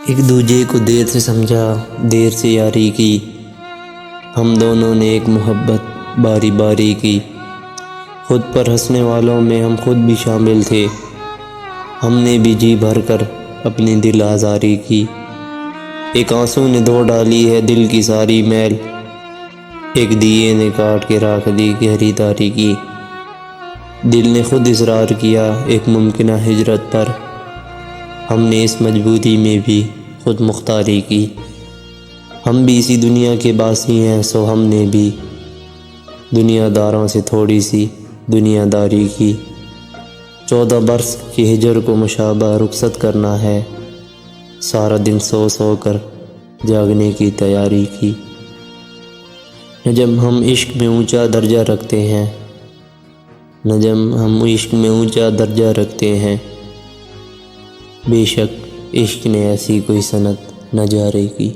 ایک دوجے کو دیر سے سمجھا، دیر سے یاری کی، ہم دونوں نے ایک محبت باری باری کی۔ خود پر ہنسنے والوں میں ہم خود بھی شامل تھے، ہم نے بھی جی بھر کر اپنی دل آزاری کی۔ ایک آنسو نے دھو ڈالی ہے دل کی ساری میل، ایک دیے نے کاٹ کے راکھ دی گہری تاریکی۔ دل نے خود اصرار کیا ایک ممکنہ ہجرت پر، ہم نے اس مجبوری میں بھی خود مختاری کی۔ ہم بھی اسی دنیا کے باسی ہیں، سو ہم نے بھی دنیا داروں سے تھوڑی سی دنیا داری کی۔ 14 برس کے ہجر کو مشابہ رخصت کرنا ہے، سارا دن سو سو کر جاگنے کی تیاری کی۔ نجم ہم عشق میں اونچا درجہ رکھتے ہیں، نجم ہم عشق میں اونچا درجہ رکھتے ہیں، بے شک عشق نے ایسی کوئی صنعت نہ جاری کی۔